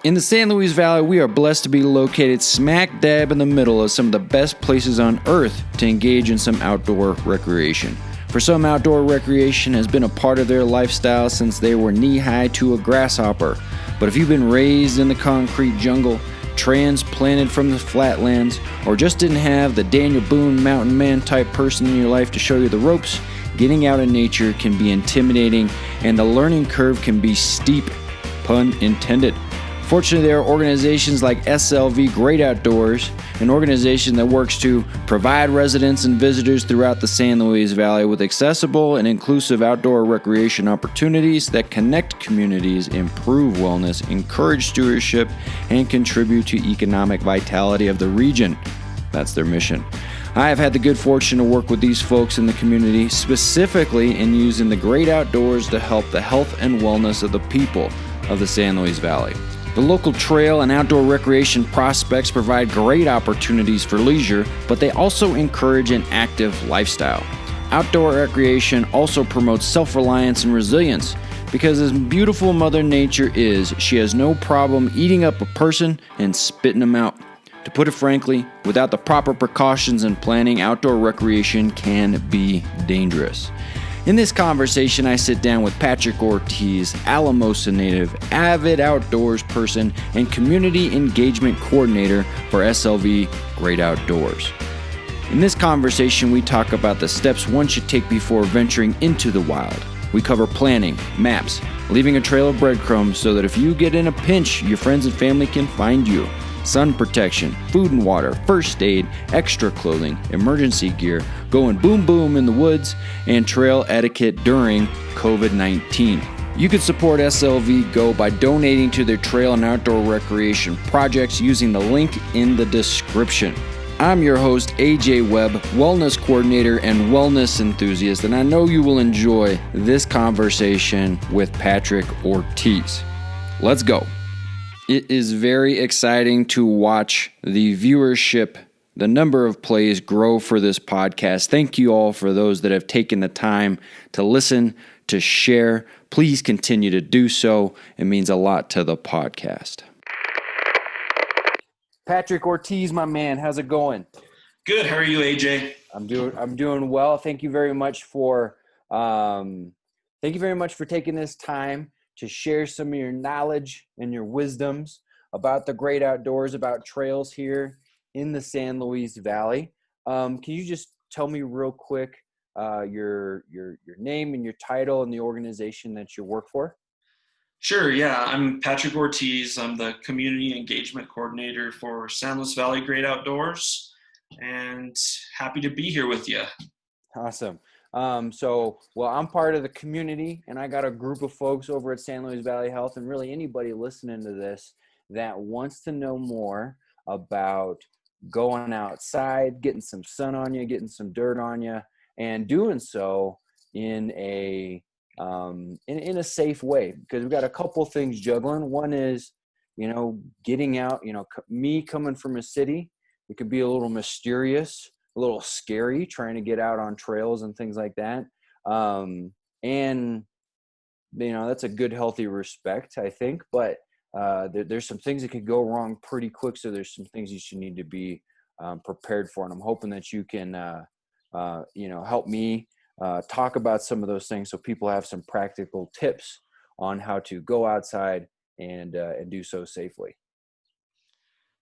In the San Luis Valley, we are blessed to be located smack dab in the middle of some of the best places on earth to engage in some outdoor recreation. For some, outdoor recreation has been a part of their lifestyle since they were knee-high to a grasshopper. But if you've been raised in the concrete jungle, transplanted from the flatlands, or just didn't have the Daniel Boone mountain man type person in your life to show you the ropes, getting out in nature can be intimidating and the learning curve can be steep, pun intended. Fortunately, there are organizations like SLV Great Outdoors, an organization that works to provide residents and visitors throughout the San Luis Valley with accessible and inclusive outdoor recreation opportunities that connect communities, improve wellness, encourage stewardship, and contribute to economic vitality of the region. That's their mission. I have had the good fortune to work with these folks in the community, specifically in using the great outdoors to help the health and wellness of the people of the San Luis Valley. The local trail and outdoor recreation prospects provide great opportunities for leisure, but they also encourage an active lifestyle. Outdoor recreation also promotes self-reliance and resilience, because as beautiful Mother Nature is, she has no problem eating up a person and spitting them out. To put it frankly, without the proper precautions and planning, outdoor recreation can be dangerous. In this conversation, I sit down with Patrick Ortiz, Alamosa Native, avid outdoors person, and community engagement coordinator for SLV Great Outdoors. In this conversation, we talk about the steps one should take before venturing into the wild. We cover planning, maps, leaving a trail of breadcrumbs so that if you get in a pinch, your friends and family can find you. Sun protection, food and water, first aid, extra clothing, emergency gear, going boom boom in the woods, and trail etiquette during COVID-19. You can support SLV GO by donating to their trail and outdoor recreation projects using the link in the description. I'm your host, AJ Webb, wellness coordinator and wellness enthusiast, and I know you will enjoy this conversation with Patrick Ortiz. Let's go. It is very exciting to watch the viewership, the number of plays grow for this podcast. Thank you all for those that have taken the time to listen, to share. Please continue to do so. It means a lot to the podcast. Patrick Ortiz, my man, how's it going? Good. How are you, AJ? I'm doing well. Thank you very much for taking this time to share some of your knowledge and your wisdoms about the great outdoors, about trails here in the San Luis Valley. Can you just tell me real quick your name and your title and the organization that you work for? Sure. Yeah, I'm Patrick Ortiz. I'm the Community Engagement Coordinator for San Luis Valley Great Outdoors, and happy to be here with you. Awesome. I'm part of the community, and I got a group of folks over at San Luis Valley Health, and really anybody listening to this that wants to know more about going outside, getting some sun on you, getting some dirt on you, and doing so in a safe way, because we've got a couple things juggling. One is, getting out, me coming from a city, it could be a little mysterious, a little scary trying to get out on trails and things like that. That's a good, healthy respect, I think. But there's some things that could go wrong pretty quick. So there's some things you should need to be prepared for. And I'm hoping that you can, help me talk about some of those things so people have some practical tips on how to go outside and do so safely.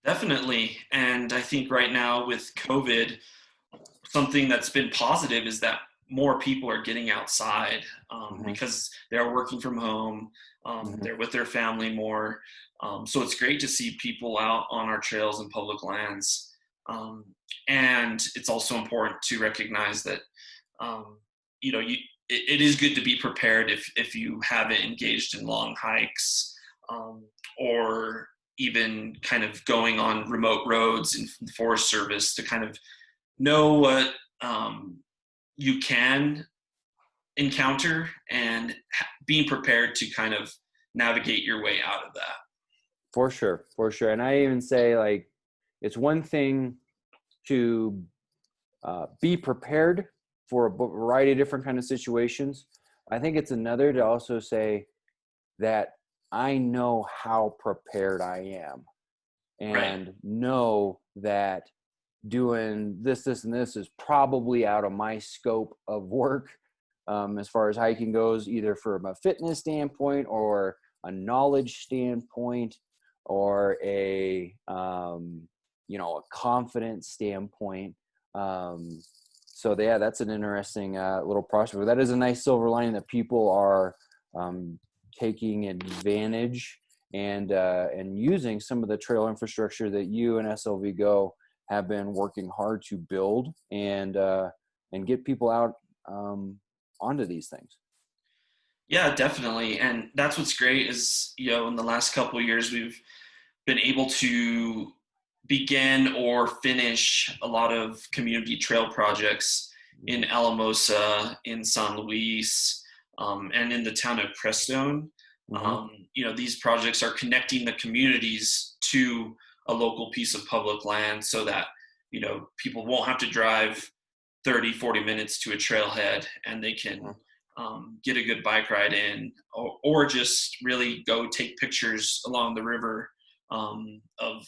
Definitely. And I think right now with COVID, something that's been positive is that more people are getting outside because they're working from home. They're with their family more. So it's great to see people out on our trails and public lands. And it's also important to recognize that, it is good to be prepared if you haven't engaged in long hikes or even kind of going on remote roads in the Forest Service, to kind of know what you can encounter and being prepared to kind of navigate your way out of that. For sure. And I even say, it's one thing to be prepared for a variety of different kind of situations. I think it's another to also say that I know how prepared I am, Right. and know that doing this, and this is probably out of my scope of work, as far as hiking goes, either from a fitness standpoint or a knowledge standpoint or a confidence standpoint. So yeah, that's an interesting little prospect. That is a nice silver lining that people are taking advantage and using some of the trail infrastructure that you and SLV GO have been working hard to build and get people out onto these things. Yeah, definitely. And that's what's great is, in the last couple of years, we've been able to begin or finish a lot of community trail projects in Alamosa, in San Luis, and in the town of Crestone. Mm-hmm. These projects are connecting the communities to a local piece of public land so that, people won't have to drive 30, 40 minutes to a trailhead, and they can get a good bike ride in, or just really go take pictures along the river, of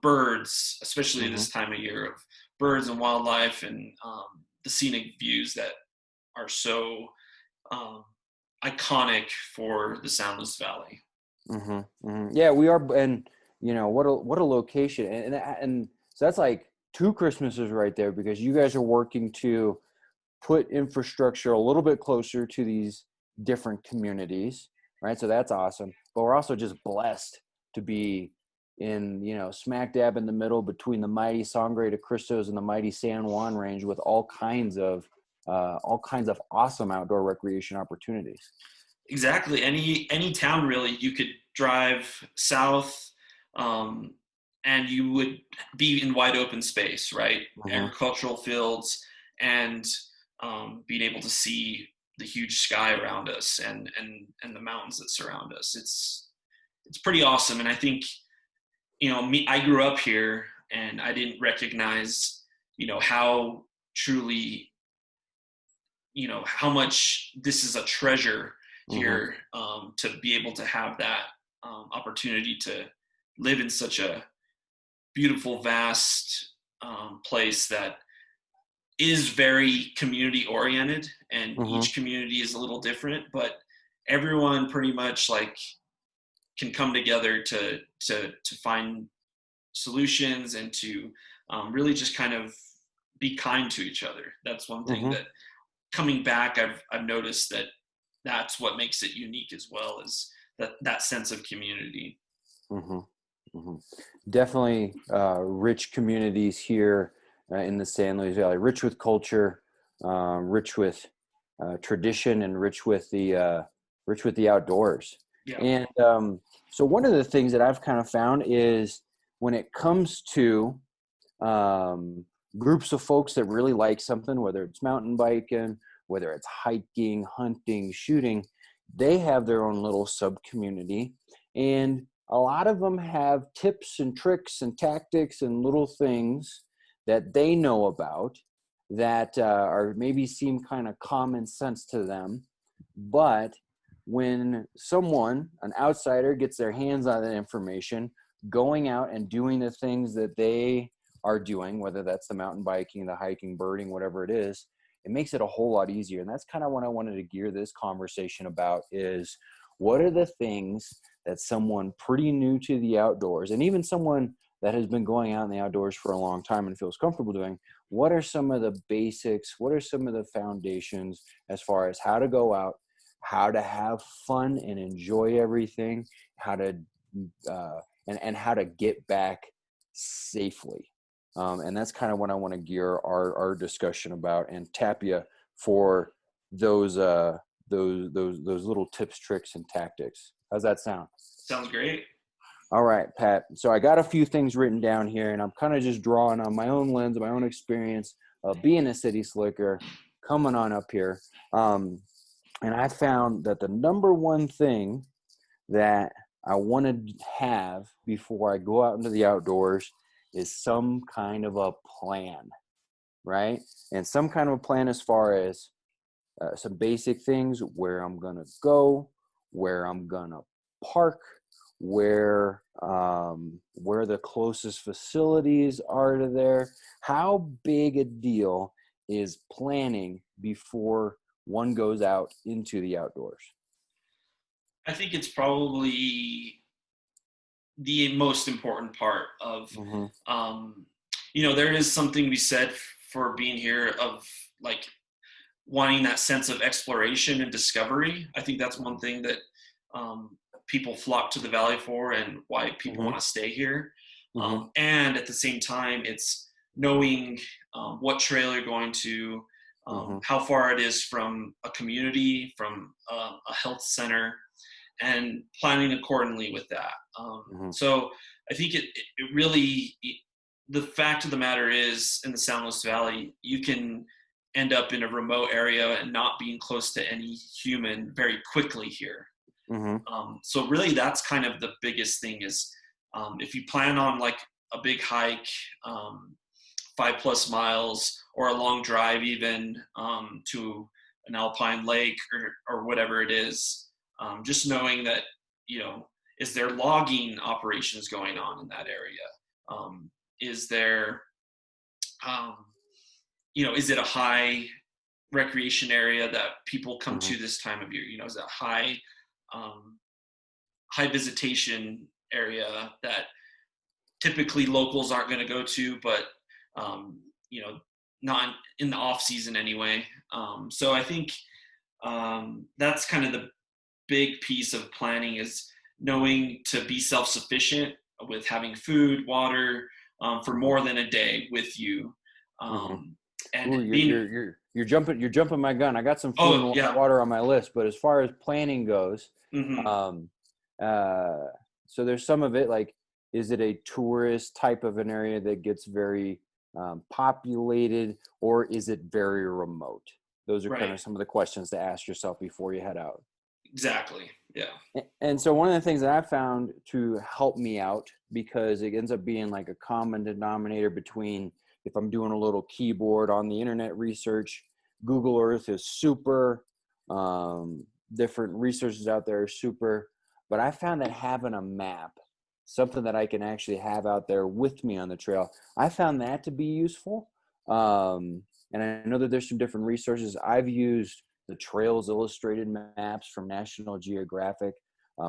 birds, especially Mm-hmm. this time of year, of birds and wildlife, and the scenic views that are so um, iconic for the Soundless Valley. Mm-hmm. Mm-hmm. Yeah, we are, and what a location, and so that's like two Christmases right there, because you guys are working to put infrastructure a little bit closer to these different communities, right? So that's awesome. But we're also just blessed to be in, smack dab in the middle between the mighty Sangre de Cristos and the mighty San Juan range, with all kinds of awesome outdoor recreation opportunities. Exactly. Any town really, you could drive south, um, and you would be in wide open space, right? Mm-hmm. Agricultural fields, and being able to see the huge sky around us, and the mountains that surround us. It's pretty awesome. And I think, me, I grew up here, and I didn't recognize, how truly, how much this is a treasure Mm-hmm. here, to be able to have that opportunity to live in such a beautiful, vast place that is very community oriented, and Mm-hmm. each community is a little different, but everyone pretty much like can come together to find solutions, and to really just kind of be kind to each other. That's one thing Mm-hmm. that, coming back, I've noticed that that's what makes it unique as well, is that sense of community. Mm-hmm. Mm-hmm. Definitely rich communities here in the San Luis Valley, rich with culture, rich with tradition, and rich with the outdoors. Yeah. And so one of the things that I've kind of found is when it comes to um, groups of folks that really like something, whether it's mountain biking, whether it's hiking, hunting, shooting, they have their own little sub community. And a lot of them have tips and tricks and tactics and little things that they know about that are maybe seem kind of common sense to them. But when someone, an outsider, gets their hands on that information, going out and doing the things that they are doing, whether that's the mountain biking, the hiking, birding, whatever it is, it makes it a whole lot easier. And that's kind of what I wanted to gear this conversation about is what are the things that someone pretty new to the outdoors, and even someone that has been going out in the outdoors for a long time and feels comfortable doing, what are some of the basics? What are some of the foundations as far as how to go out, how to have fun and enjoy everything, how to, and how to get back safely. And that's kind of what I want to gear our discussion about, and tap you for those little tips, tricks, and tactics. How's that sound? Sounds great. All right, Pat. So I got a few things written down here, and I'm kind of just drawing on my own lens, my own experience of being a city slicker, coming on up here. And I found that the number one thing that I want to have before I go out into the outdoors is some kind of a plan, right? And some kind of a plan as far as some basic things, where I'm going to go, where I'm going to park, where the closest facilities are to there. How big a deal is planning before one goes out into the outdoors? I think it's probably the most important part of, Mm-hmm. there is something to be said for being here of like wanting that sense of exploration and discovery. I think that's one thing that people flock to the valley for, and why people want to stay here. Mm-hmm. And at the same time, it's knowing what trail you're going to, Mm-hmm. how far it is from a community, from a health center, and planning accordingly with that. Mm-hmm. So I think it really, the fact of the matter is, in the Soundless Valley, you can end up in a remote area and not being close to any human very quickly here. Mm-hmm. So really, that's kind of the biggest thing is, if you plan on like a big hike, 5+ miles, or a long drive even, to an alpine lake or whatever it is, just knowing that, is there logging operations going on in that area? Is there, is it a high recreation area that people come Mm-hmm. to this time of year? Is it a high visitation area that typically locals aren't going to go to, but not in the off season anyway. So I think that's kind of the big piece of planning, is knowing to be self-sufficient with having food, water, for more than a day with you. Mm-hmm. And Ooh, being, you're jumping my gun. I got some food oh and yeah. water on my list, but as far as planning goes, Mm-hmm. so there's some of it, like, is it a tourist type of an area that gets very populated, or is it very remote? Those are kind Right. of some of the questions to ask yourself before you head out. Exactly. Yeah. And so one of the things that I found to help me out, because it ends up being like a common denominator between, if I'm doing a little keyboard on the internet research, Google Earth is super, different resources out there are super, but I found that having a map, something that I can actually have out there with me on the trail, I found that to be useful. And I know that there's some different resources. I've used the Trails Illustrated maps from National Geographic.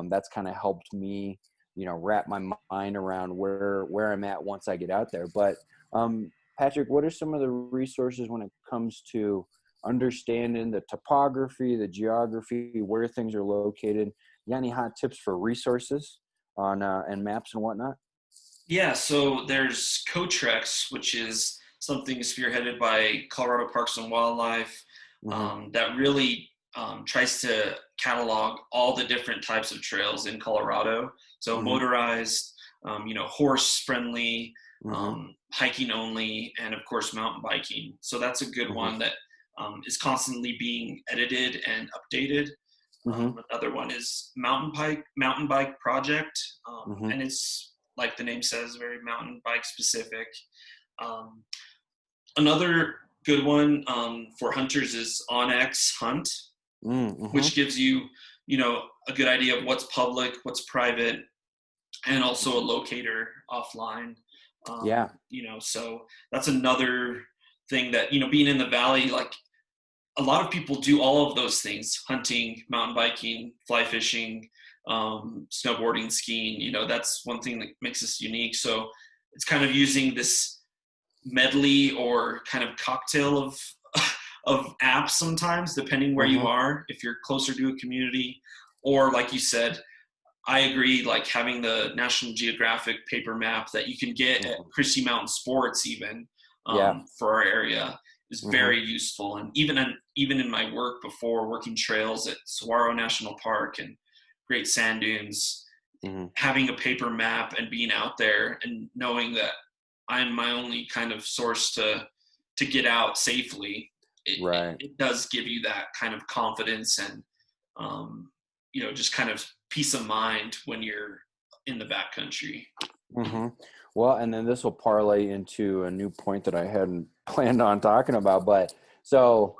That's kind of helped me, wrap my mind around where I'm at once I get out there. But Patrick, what are some of the resources when it comes to understanding the topography, the geography, where things are located? You got any hot tips for resources on and maps and whatnot? Yeah, so there's CoTrex, which is something spearheaded by Colorado Parks and Wildlife, Mm-hmm. that really tries to catalog all the different types of trails in Colorado. So Mm-hmm. motorized, horse friendly, Mm-hmm. hiking only, and of course mountain biking. So that's a good Mm-hmm. one that is constantly being edited and updated. Mm-hmm. Another one is Mountain Bike Project, Mm-hmm. and it's, like the name says, very mountain bike specific. Um, Another good one for hunters is Onyx Hunt, Mm-hmm. which gives you, a good idea of what's public, what's private, and also a locator offline. Yeah. So that's another thing that, being in the valley, like a lot of people do all of those things: hunting, mountain biking, fly fishing, snowboarding, skiing. That's one thing that makes us unique. So it's kind of using this medley or kind of cocktail of apps sometimes, depending where you Mm-hmm. are, if you're closer to a community, or like you said, I agree, like having the National Geographic paper map that you can get at Mm-hmm. Christie Mountain Sports even, Yeah. for our area, is Mm-hmm. very useful. And even in my work before, working trails at Saguaro National Park and Great Sand Dunes, Mm-hmm. having a paper map and being out there and knowing that I'm my only kind of source to get out safely, Right. it does give you that kind of confidence and, just kind of peace of mind when you're in the backcountry. Mm-hmm. Well, and then this will parlay into a new point that I hadn't planned on talking about. But so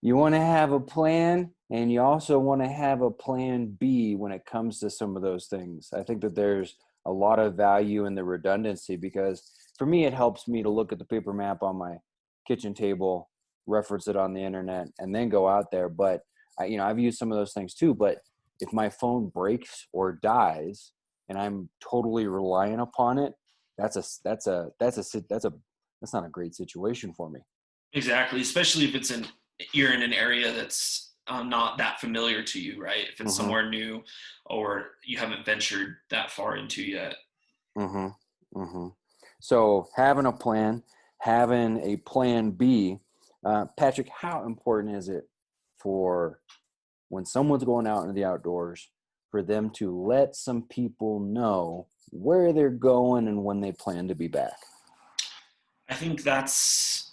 you want to have a plan, And you also want to have a plan B when it comes to some of those things. I think that there's a lot of value in the redundancy, because for me, it helps me to look at the paper map on my kitchen table, reference it on the internet, and then go out there. But I've used some of those things too. But if my phone breaks or dies and I'm totally reliant upon it, that's not a great situation for me. Exactly, especially if you're in an area that's not that familiar to you, right? If it's Mm-hmm. somewhere new or you haven't ventured that far into yet. Mm-hmm. Mm-hmm. So having a plan, having a plan B, Patrick, how important is it for when someone's going out into the outdoors for them to let some people know where they're going and when they plan to be back? I think that's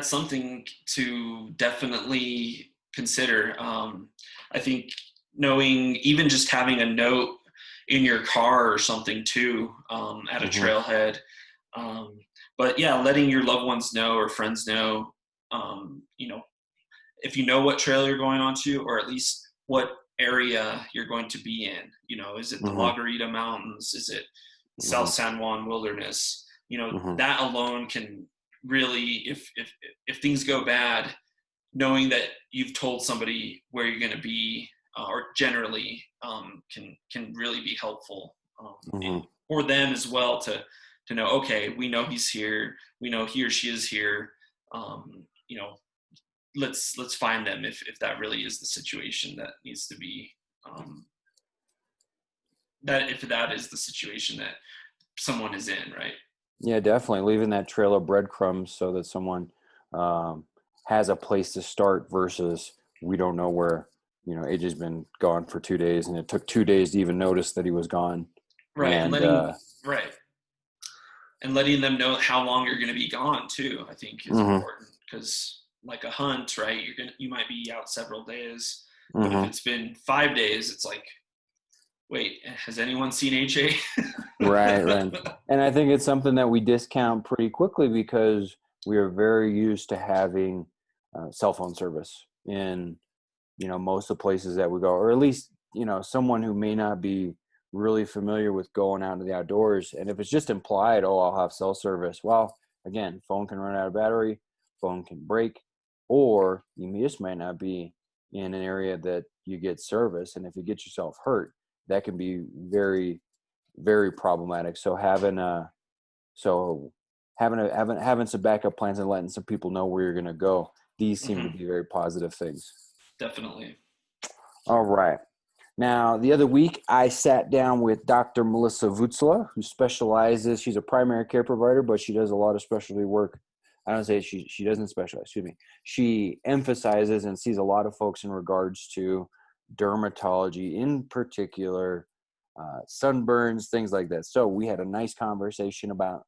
something to definitely consider. I think knowing, even just having a note in your car or something too, at a Mm-hmm. trailhead. Um, but yeah, letting your loved ones know or friends know, you know, if you know what trail you're going on to, or at least what area you're going to be in. Is it the Mm-hmm. La Garita Mountains? Is it South Mm-hmm. San Juan Wilderness? Mm-hmm. That alone can really, if things go bad, knowing that you've told somebody where you're going to be, or generally, can really be helpful, Mm-hmm. for them as well, to know, okay, we know he's here, we know he or she is here. Um, you know, let's find them if that really is the situation that needs to be, um, that if that is the situation that someone is in, right? Yeah, definitely leaving that trail of breadcrumbs so that someone um, has a place to start versus we don't know where, AJ's been gone for 2 days and it took 2 days to even notice that he was gone. Right, and And letting them know how long you're going to be gone too, I think, is mhm, important, because like a hunt, right, you might be out several days, but if mhm. it's been 5 days, it's like, wait, has anyone seen AJ? Right, right. And I think it's something that we discount pretty quickly because we are very used to having cell phone service in, most of the places that we go, or at least, someone who may not be really familiar with going out into the outdoors. And if it's just implied, oh, I'll have cell service. Well, again, phone can run out of battery, phone can break, or you just might not be in an area that you get service. And if you get yourself hurt, that can be very, very problematic. So so having some backup plans and letting some people know where you're going to go, these seem to Hmm. be very positive things. Definitely. All right. Now, the other week, I sat down with Dr. Melissa Vutzla, who specializes, she's a primary care provider, but she does a lot of specialty work. I don't say she doesn't specialize, excuse me. She emphasizes and sees a lot of folks in regards to dermatology, in particular, sunburns, things like that. So we had a nice conversation about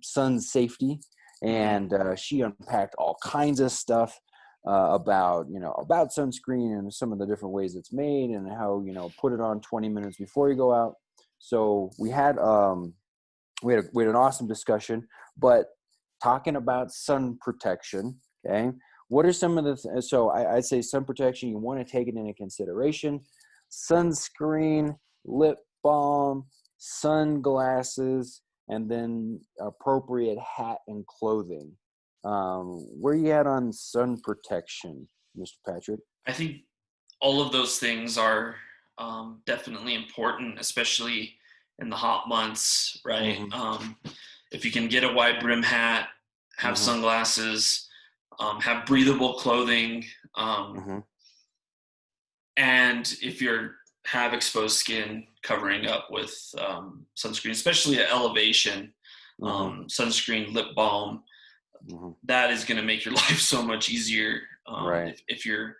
sun safety, Hmm. and she unpacked all kinds of stuff about sunscreen and some of the different ways it's made and how put it on 20 minutes before you go out. So we had an awesome discussion, but talking about sun protection. Okay, what are some of I'd say sun protection, you want to take it into consideration: sunscreen, lip balm, sunglasses, and then appropriate hat and clothing. Where you at on sun protection, Mr. Patrick? I think all of those things are, definitely important, especially in the hot months, right? Mm-hmm. If you can get a wide brim hat, have Mm-hmm. sunglasses, have breathable clothing, Mm-hmm. and if you're have exposed skin, covering up with, sunscreen, especially at elevation, Mm-hmm. sunscreen, lip balm, Mm-hmm. that is going to make your life so much easier, Right. if you're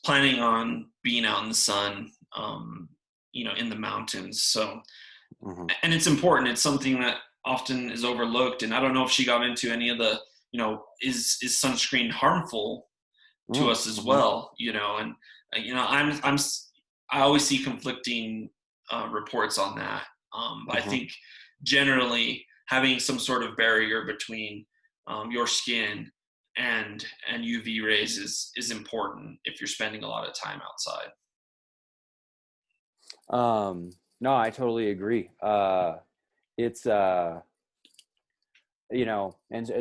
planning on being out in the sun, in the mountains. So, Mm-hmm. and it's important. It's something that often is overlooked. And I don't know if she got into any of the, is sunscreen harmful to us as Mm-hmm. well? And I always see conflicting, reports on that. But I Mm-hmm. think generally having some sort of barrier between, your skin and UV rays is important if you're spending a lot of time outside. No, I totally agree. It's and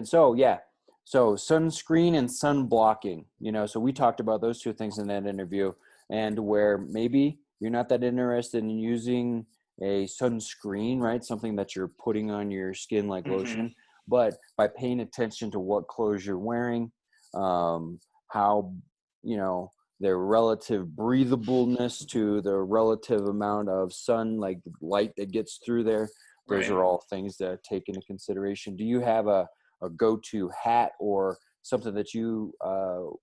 so yeah, so sunscreen and sun blocking, so we talked about those two things in that interview, and where maybe you're not that interested in using a sunscreen, right? Something that you're putting on your skin like Mm-hmm. lotion, but by paying attention to what clothes you're wearing, how, their relative breathableness to the relative amount of sun, like light that gets through there. Those Right. are all things that take into consideration. Do you have a go-to hat or something that you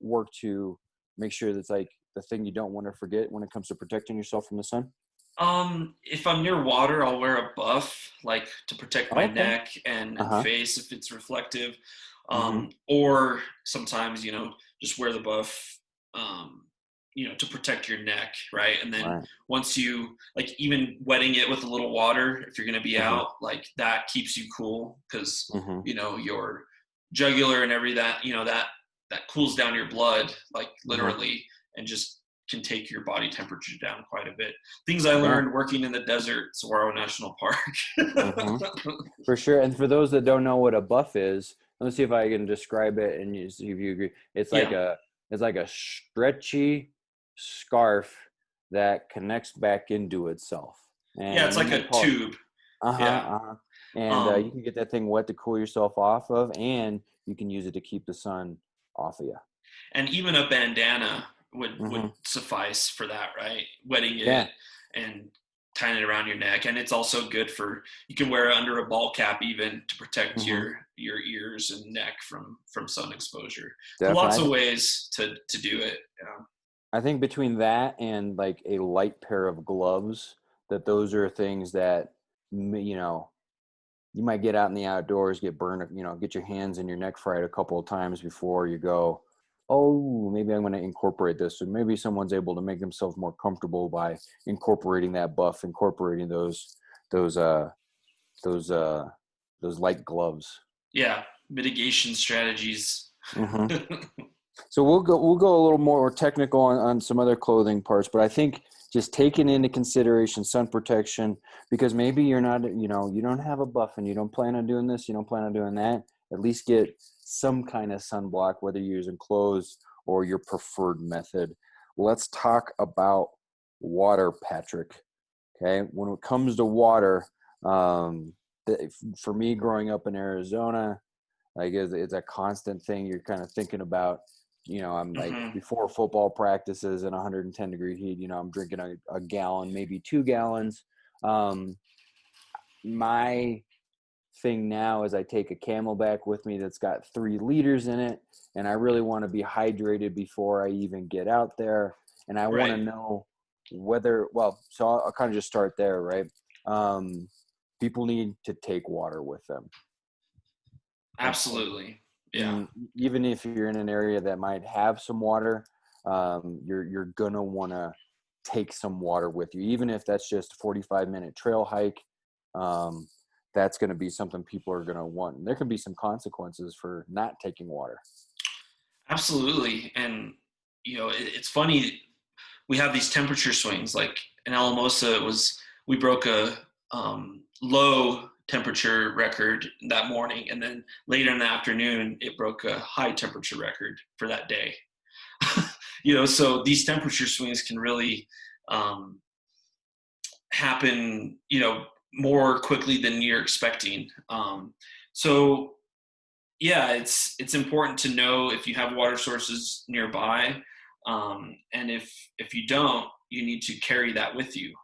work to make sure that's like the thing you don't want to forget when it comes to protecting yourself from the sun? If I'm near water, I'll wear a buff, like to protect my Okay. neck and Uh-huh. face if it's reflective. Mm-hmm. Or sometimes, just wear the buff, to protect your neck, right? And then Right. once you, like, even wetting it with a little water, if you're going to be Mm-hmm. out, like that keeps you cool because, Mm-hmm. your jugular and that cools down your blood, like Mm-hmm. literally, and just can take your body temperature down quite a bit. Things I Yeah. learned working in the desert, Saguaro National Mm-hmm. Park. For sure. And for those that don't know what a buff is, let's see if I can describe it and you see if you agree. Yeah, It's like a stretchy scarf that connects back into itself. yeah, it's And you like might a call it tube. uh-huh, Yeah. uh-huh. And you Um, can get that thing wet to cool yourself off of, and you can use it to keep the sun off of you. and even a bandana would Mm-hmm. suffice for that, right? Wetting it Yeah. and tying it around your neck, and it's also good for, you can wear it under a ball cap even to protect Mm-hmm. your ears and neck from sun exposure. So lots of Definitely. ways to do it. Yeah. I think between that and like a light pair of gloves, that those are things that you know you might get out in the outdoors, get burned, get your hands and your neck fried a couple of times before you go, oh, maybe I'm going to incorporate this. So maybe someone's able to make themselves more comfortable by incorporating that buff, incorporating those uh those uh those light gloves. Yeah, mitigation strategies. Hmm. So we'll go a little more technical on some other clothing parts, but I think just taking into consideration sun protection, because maybe you're not, you don't have a buff and you don't plan on doing this, you don't plan on doing that. At least get some kind of sunblock, whether you're using clothes or your preferred method. Let's talk about water, Patrick. Okay, when it comes to water, um, for me growing up in Arizona, like it's a constant thing you're kind of thinking about. I'm like Hmm. before football practices in 110-degree heat, I'm drinking a gallon, maybe 2 gallons. um, my thing now is I take a Camelback with me that's got 3 liters in it, and I really want to be hydrated before I even get out there. And I want to Right. know so I'll kind of just start there, right? um, People need to take water with them. Okay. Absolutely. Yeah. And even if you're in an area that might have some water, you're gonna want to take some water with you, even if that's just a 45-minute trail hike. um, that's going to be something people are going to want, and there can be some consequences for not taking water. Absolutely. And it's funny, we have these temperature swings. Like in Alamosa, we broke a low temperature record that morning, and then later in the afternoon, it broke a high temperature record for that day. So these temperature swings can really um, happen, more quickly than you're expecting. So yeah, it's important to know if you have water sources nearby, and if you don't, you need to carry that with you.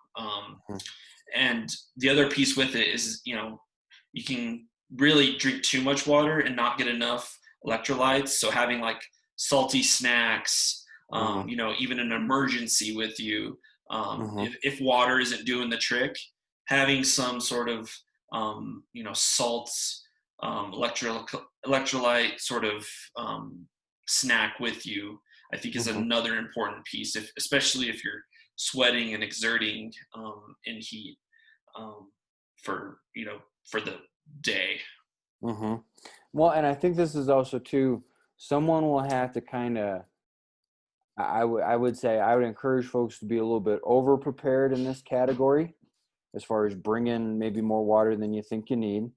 And the other piece with it is, you can really drink too much water and not get enough electrolytes. So having like salty snacks, Mm-hmm. even an emergency with you, Mm-hmm. if water isn't doing the trick, having some sort of salts, electrolyte sort of snack with you, I think is Mm-hmm. another important piece, especially if you're sweating and exerting in heat, um, for the day. Mm-hmm. Well, and I think this is also too, someone will have to kind of, I would say I would encourage folks to be a little bit over prepared in this category as far as bringing maybe more water than you think you need.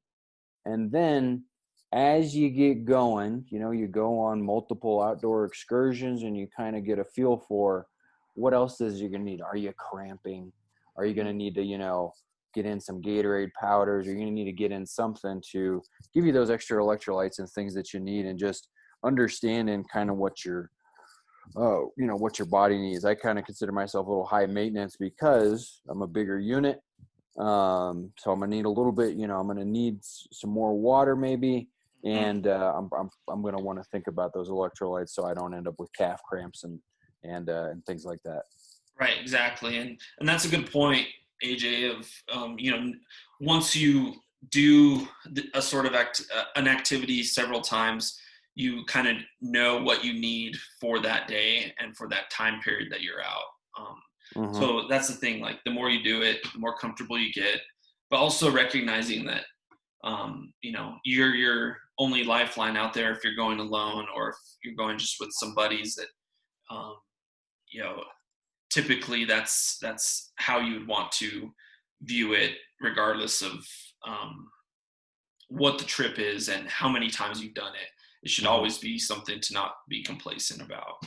And then as you get going, you go on multiple outdoor excursions and you kind of get a feel for what else is you going to need. Are you cramping? Are you going to need to, get in some Gatorade powders? Are you going to need to get in something to give you those extra electrolytes and things that you need, and just understanding kind of what what your body needs. I kind of consider myself a little high maintenance because I'm a bigger unit. So I'm gonna need a little bit, I'm gonna need some more water maybe, and I'm gonna want to think about those electrolytes so I don't end up with calf cramps and things like that. Right, exactly, and that's a good point, AJ. Of once you do a sort of an activity several times, you kind of know what you need for that day and for that time period that you're out. So that's the thing. Like the more you do it, the more comfortable you get, but also recognizing that you're your only lifeline out there if you're going alone, or if you're going just with some buddies that um, you know typically that's how you would want to view it, regardless of what the trip is and how many times you've done it. It should always be something to not be complacent about.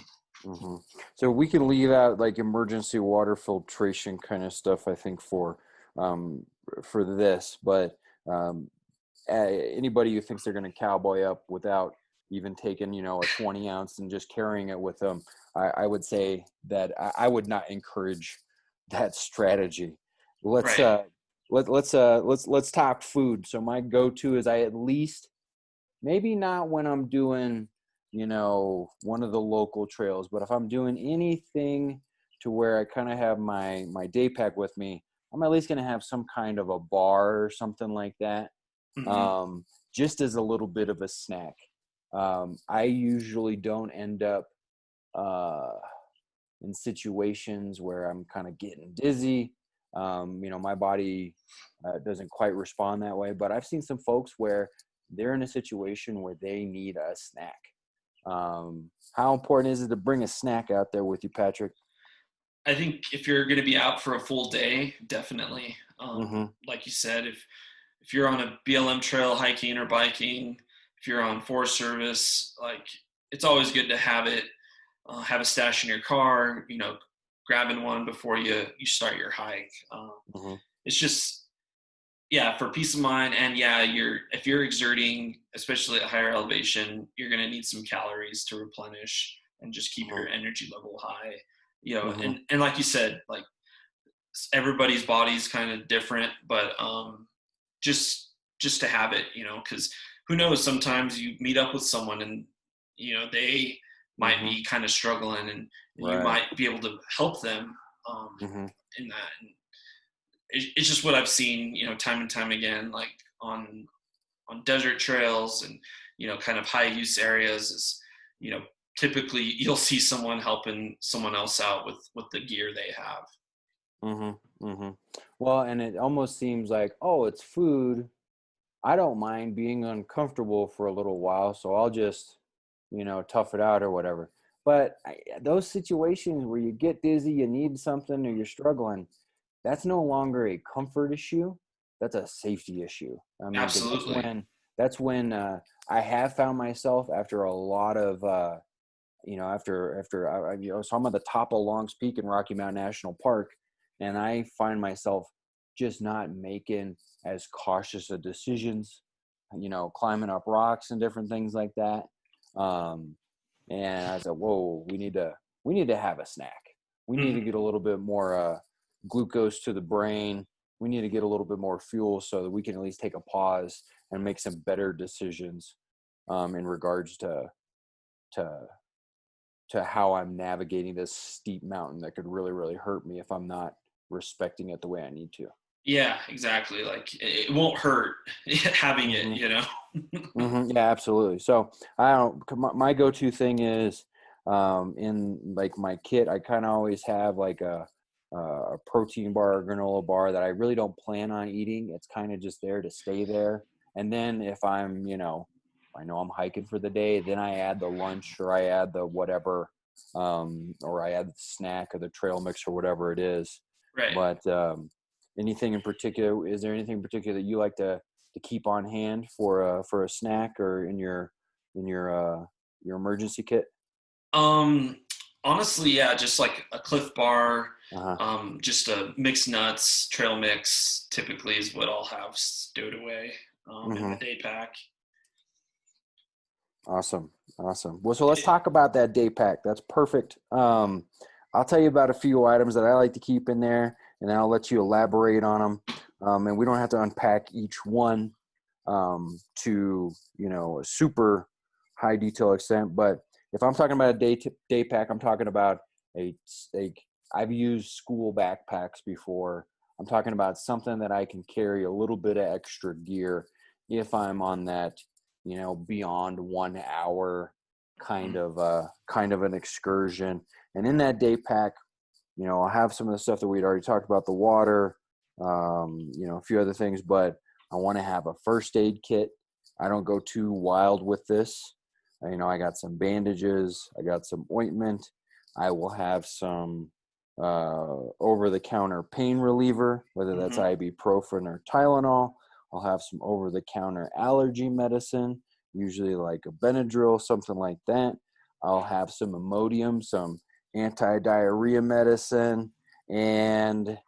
So we can leave out like emergency water filtration kind of stuff, I think, for this, but anybody who thinks they're going to cowboy up without even taking, a 20 ounce and just carrying it with them, I would say that I would not encourage that strategy. Let's Right. let's talk food. So my go-to is I at least, maybe not when I'm doing, one of the local trails, but if I'm doing anything to where I kind of have my day pack with me, I'm at least going to have some kind of a bar or something like that, Mm-hmm. just as a little bit of a snack. I usually don't end up in situations where I'm kind of getting dizzy. My body doesn't quite respond that way, but I've seen some folks where they're in a situation where they need a snack. How important is it to bring a snack out there with you, Patrick? I think if you're going to be out for a full day, definitely. Mm-hmm. Like you said, if you're on a BLM trail hiking or biking, if you're on Forest Service, like it's always good to have it, have a stash in your car. Grabbing one before you start your hike. Mm-hmm. It's just, yeah, for peace of mind, and yeah, if you're exerting, especially at higher elevation, you're going to need some calories to replenish and just keep your energy level high. Mm-hmm. And like you said, like everybody's body's kind of different, but just to have it, because who knows, sometimes you meet up with someone and they might Mm-hmm. be kind of struggling, and you Right. might be able to help them Mm-hmm. in that. And it's just what I've seen, time and time again, like on desert trails and kind of high use areas, is you know typically you'll see someone helping someone else out with the gear they have. Mm-hmm. Mm-hmm. Well, and it almost seems like, oh, it's food. I don't mind being uncomfortable for a little while, so I'll just, tough it out or whatever. But those situations where you get dizzy, you need something, or you're struggling, that's no longer a comfort issue. That's a safety issue. I mean, because Absolutely. that's when I have found myself after a lot of, so I'm at the top of Longs Peak in Rocky Mountain National Park, and I find myself just not making as cautious of decisions, climbing up rocks and different things like that. Um, and I said, whoa, we need to have a snack. We need to Hmm. get a little bit more glucose to the brain. We need to get a little bit more fuel so that we can at least take a pause and make some better decisions in regards to how I'm navigating this steep mountain that could really, really hurt me if I'm not respecting it the way I need to. Yeah, exactly. Like it won't hurt having it, Hmm. Yeah, absolutely. So I don't. My go-to thing is in like my kit. I kind of always have like a protein bar or granola bar that I really don't plan on eating. It's kind of just there to stay there. And then if I'm I know I'm hiking for the day. Then I add the lunch, or I add the whatever, or I add the snack or the trail mix or whatever it is. Right. But anything in particular? Is there anything in particular that you like to keep on hand for a snack or in your emergency kit? Um, Honestly, yeah, just like a Cliff Bar, Uh-huh. just a mixed nuts trail mix typically is what I'll have stowed away in Mm-hmm. my day pack. Awesome. Awesome. Well, so let's talk about that day pack. That's perfect. I'll tell you about a few items that I like to keep in there, and then I'll let you elaborate on them. And we don't have to unpack each one to, a super high detail extent. But if I'm talking about a day pack, I'm talking about a, a I've used school backpacks before. I'm talking about something that I can carry a little bit of extra gear if I'm on that, beyond 1 hour kind of an excursion. And in that day pack, I'll have some of the stuff that we'd already talked about, the water, a few other things, but I want to have a first aid kit. I don't go too wild with this. I got some bandages, I got some ointment. I will have some over-the-counter pain reliever, whether that's Mm-hmm. ibuprofen or Tylenol. I'll have some over-the-counter allergy medicine, usually like a Benadryl, something like that. I'll have some Imodium, some anti-diarrhea medicine, and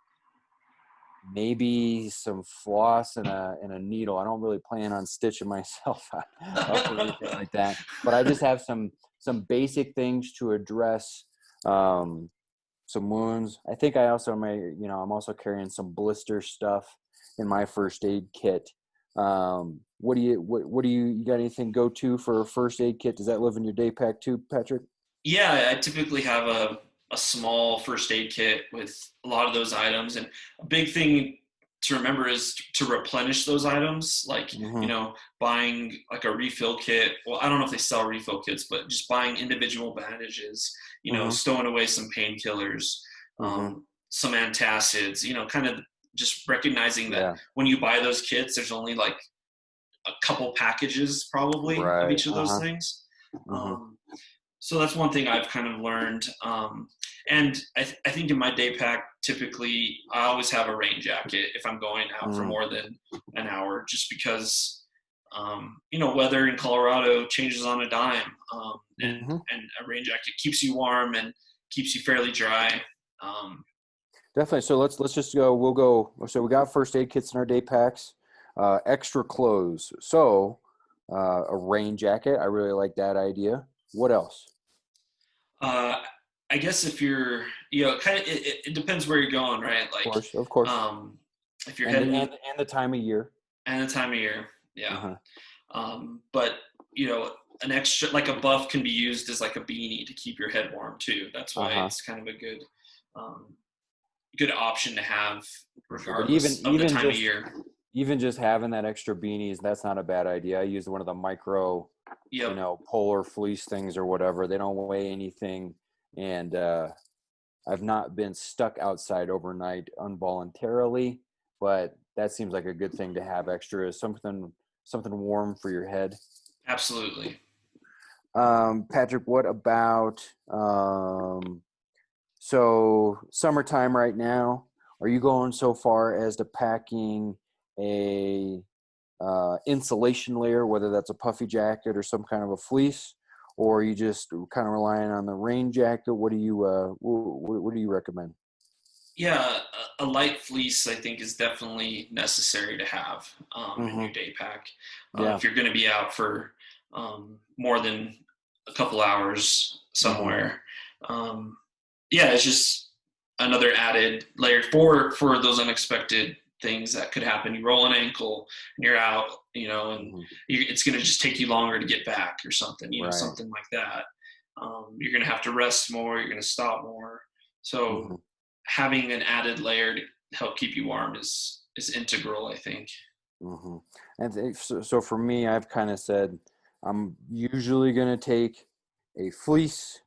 maybe some floss and a needle. I don't really plan on stitching myself up or anything like that, but I just have some basic things to address some wounds. I think I also I'm also carrying some blister stuff in my first aid kit. What do you got anything go to for a first aid kit? Does that live in your day pack too, Patrick? Yeah, I typically have a small first aid kit with a lot of those items. And a big thing to remember is to replenish those items, like, Mm-hmm. buying like a refill kit. Well, I don't know if they sell refill kits, but just buying individual bandages, Mm-hmm. stowing away some painkillers, Mm-hmm. some antacids, kind of just recognizing that Yeah. when you buy those kits, there's only like a couple packages probably of Right. each of those Uh-huh. things. Mm-hmm. Um, so that's one thing I've kind of learned. And I think in my day pack, typically I always have a rain jacket if I'm going out for Mm-hmm. more than an hour, just because, weather in Colorado changes on a dime. Mm-hmm. And a rain jacket keeps you warm and keeps you fairly dry. Um, Definitely. So let's just go. We'll go. So we got first aid kits in our day packs, extra clothes. So a rain jacket. I really like that idea. What else? uh, I guess if you're, kind of, it depends where you're going, right? Of Like, course, of course. if you're And the heading, and the time of year. and the time of year, Uh yeah. huh. But an extra, like a buff, can be used as like a beanie to keep your head warm too. That's Uh why huh. it's kind of a um, good option to have, For sure. But even regardless of the even time of just year. even just having that extra beanies, that's not a bad idea. I use one of the micro, Yep, polar fleece things or whatever. They don't weigh anything, and I've not been stuck outside overnight involuntarily, but that seems like a good thing to have extra, is something warm for your head. absolutely. Patrick, what about so summertime right now? Are you going so far as to packing a insulation layer, whether that's a puffy jacket or some kind of a fleece, or are you just kind of relying on the rain jacket? What do you recommend? Yeah, a light fleece I think is definitely necessary to have in Mm-hmm. your day pack Yeah. if you're going to be out for more than a couple hours Mm-hmm. somewhere. Um, yeah, it's just another added layer for those unexpected things that could happen. You roll an ankle and you're out, and Mm-hmm. it's going to just take you longer to get back or something, Right. something like that. You're going to have to rest more. You're going to stop more. So Mm-hmm. having an added layer to help keep you warm is integral, I think. Mm-hmm. So for me, I've kind of said I'm usually going to take a fleece.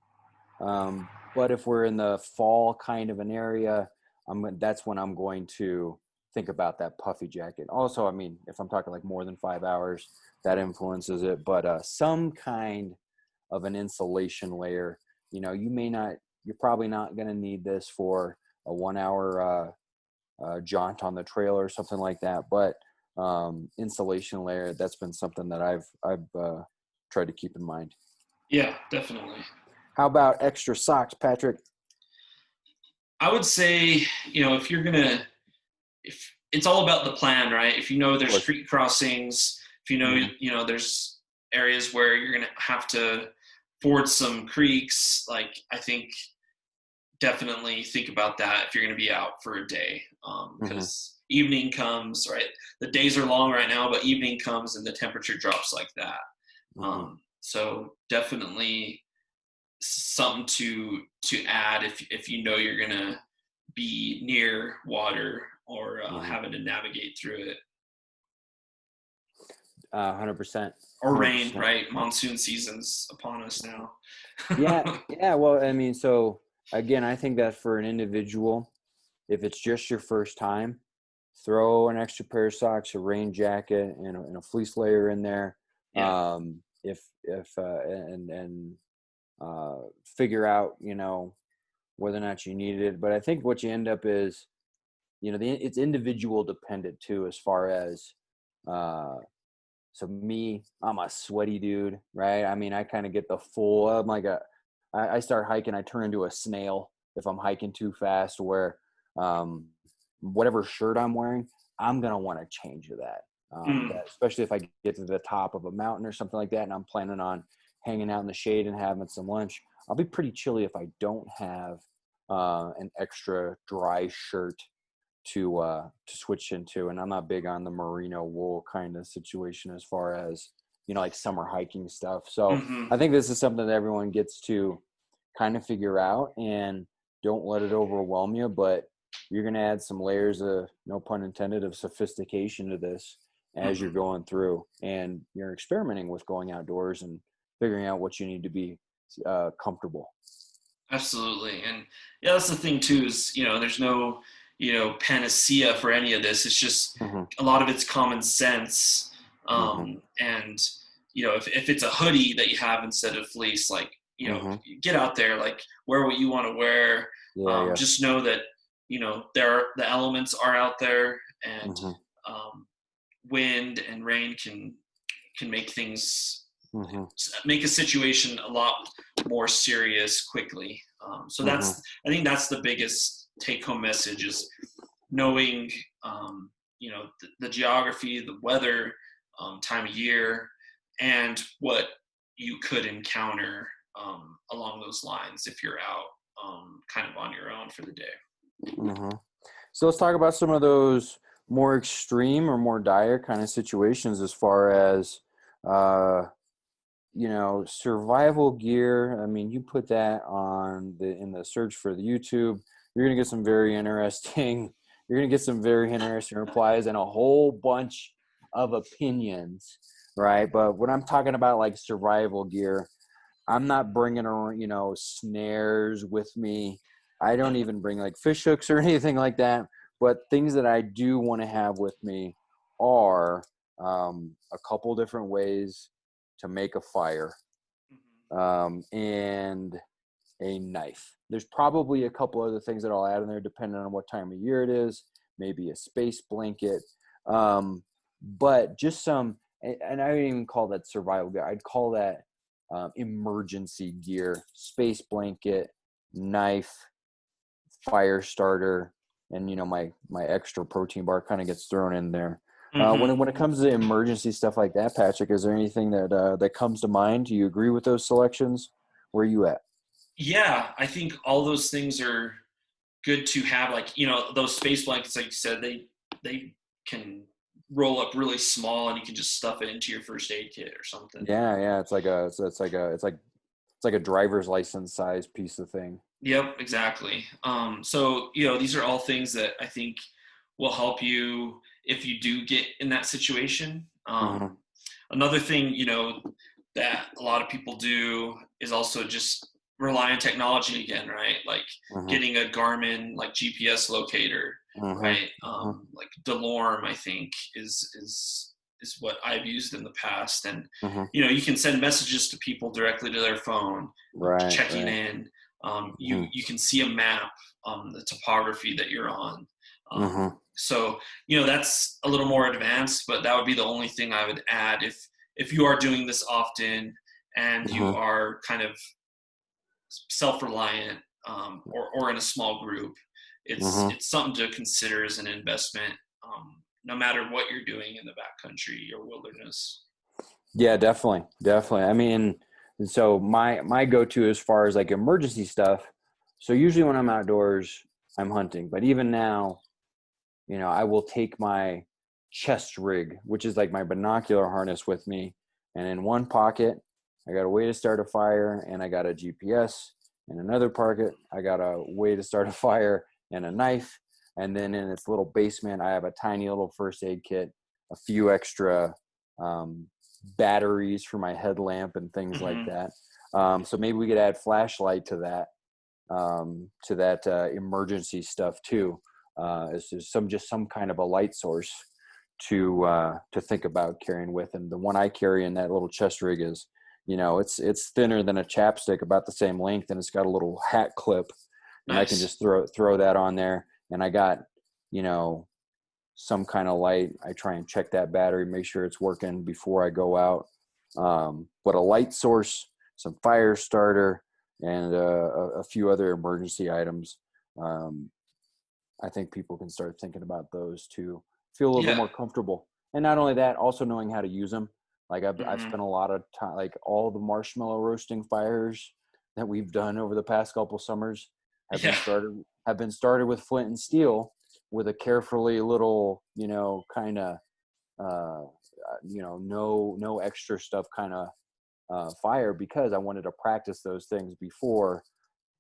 But if we're in the fall kind of an area, that's when I'm going to think about that puffy jacket. Also, I mean, if I'm talking like more than 5 hours, that influences it, but some kind of an insulation layer. You're probably not going to need this for a 1 hour jaunt on the trail or something like that, but insulation layer, that's been something that I've tried to keep in mind. Yeah, definitely. How about extra socks, Patrick? I would say, if it's all about the plan, right? If there's creek crossings, if there's areas where you're going to have to ford some creeks, like I think definitely think about that if you're going to be out for a day, because evening comes, right? The days are long right now, but evening comes and the temperature drops like that. So definitely something to add if you're going to be near water or having to navigate through it. 100%. Or rain, right? Monsoon season's upon us now. Yeah. Well, I mean, so again, I think that for an individual, if it's just your first time, throw an extra pair of socks, a rain jacket, and a fleece layer in there. Yeah. Figure out, whether or not you needed it. But I think what you end up is, it's individual dependent too, as far as, so me, I'm a sweaty dude, right? I mean, I kind of get I'm like I start hiking, I turn into a snail if I'm hiking too fast, where whatever shirt I'm wearing, I'm going to want to change to that. Especially if I get to the top of a mountain or something like that, and I'm planning on hanging out in the shade and having some lunch. I'll be pretty chilly if I don't have an extra dry shirt to switch into. And I'm not big on the merino wool kind of situation as far as, like summer hiking stuff. So I think this is something that everyone gets to kind of figure out, and don't let it overwhelm you, but you're going to add some layers of, no pun intended, of sophistication to this as you're going through, and you're experimenting with going outdoors and figuring out what you need to be comfortable. Absolutely. And yeah, that's the thing too, is, there's no, panacea for any of this. It's just a lot of it's common sense. And, if it's a hoodie that you have instead of fleece, like, get out there, like wear what you want to wear. Just know that, the elements are out there, and wind and rain can make things, make a situation a lot more serious quickly. So I think that's the biggest take-home message, is knowing, the geography, the weather, time of year, and what you could encounter along those lines if you're out kind of on your own for the day. So let's talk about some of those more extreme or more dire kind of situations, as far as survival gear. I mean, you put that in the search for the YouTube, you're going to get some very interesting replies and a whole bunch of opinions, right? But when I'm talking about like survival gear, I'm not bringing around, snares with me. I don't even bring like fish hooks or anything like that. But things that I do want to have with me are a couple different ways to make a fire, and a knife. There's probably a couple other things that I'll add in there depending on what time of year it is, maybe a space blanket, but just some, and I don't even call that survival gear. I'd call that emergency gear: space blanket, knife, fire starter, and my extra protein bar kind of gets thrown in there. When it comes to emergency stuff like that, Patrick, is there anything that comes to mind? Do you agree with those selections? Where are you at? Yeah, I think all those things are good to have. Like, those space blankets, like you said, they can roll up really small, and you can just stuff it into your first aid kit or something. Yeah. It's like a driver's license size piece of thing. Yep, exactly. So, these are all things that I think will help you if you do get in that situation. Another thing, that a lot of people do is also just rely on technology again, right? Like getting a Garmin, like GPS locator. right? Like DeLorme, I think, is what I've used in the past. And you can send messages to people directly to their phone, Right. checking in. You can see a map, the topography that you're on. So that's a little more advanced, but that would be the only thing I would add if you are doing this often and you are kind of self-reliant, or in a small group. It's something to consider as an investment, no matter what you're doing in the backcountry or wilderness. Yeah, definitely. I mean, so my go-to as far as like emergency stuff. So usually when I'm outdoors, I'm hunting. But even now, I will take my chest rig, which is like my binocular harness with me. And in one pocket, I got a way to start a fire and I got a GPS. In another pocket, I got a way to start a fire and a knife. And then in its little basement, I have a tiny little first aid kit, a few extra batteries for my headlamp and things like that. So maybe we could add flashlight to that emergency stuff too. Is just some kind of a light source to think about carrying with. And the one I carry in that little chest rig is, it's thinner than a chapstick, about the same length, and it's got a little hat clip, and I can just throw that on there. And I got, some kind of light. I try and check that battery, make sure it's working before I go out. But a light source, some fire starter, and a few other emergency items. I think people can start thinking about those to feel a little bit more comfortable. And not only that, also knowing how to use them. Like I've spent a lot of time, like all the marshmallow roasting fires that we've done over the past couple summers have been started with flint and steel, with a carefully little, kind of, no extra stuff kind of fire, because I wanted to practice those things before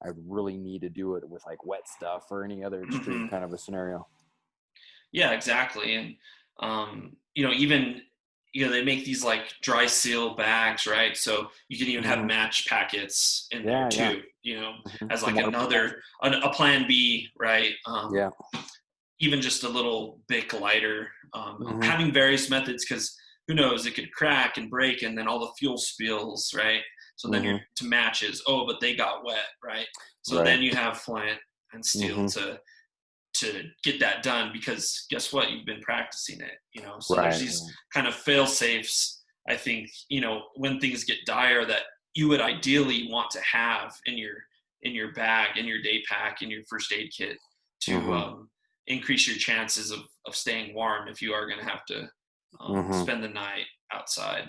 I really need to do it with like wet stuff or any other extreme kind of a scenario. Yeah, exactly. And, even, they make these like dry seal bags, right? So you can even have match packets in there too, as like a plan B, right? Even just a little Bic lighter, having various methods, because who knows, it could crack and break, and then all the fuel spills, right? So then you're to matches. Oh, but they got wet, right? So then you have flint and steel to get that done, because guess what? You've been practicing it, So there's these kind of fail safes, I think, when things get dire, that you would ideally want to have in your bag, in your day pack, in your first aid kit to increase your chances of staying warm if you are going to have to spend the night outside.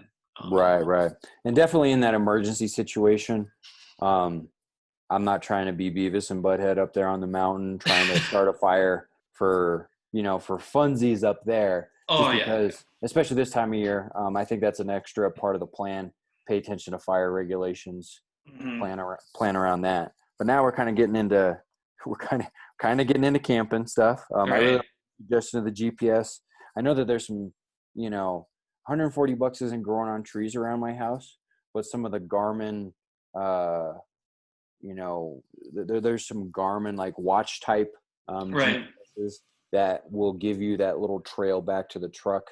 Right. And definitely in that emergency situation, I'm not trying to be Beavis and Butthead up there on the mountain trying to start a fire for funsies up there. Because, especially this time of year, I think that's an extra part of the plan. Pay attention to fire regulations, plan around that. But now we're kind of getting into camping stuff. I really like the suggestion of the GPS. I know that there's some, $140 isn't growing on trees around my house, but some of the Garmin, there's some Garmin like watch type GPSs that will give you that little trail back to the truck,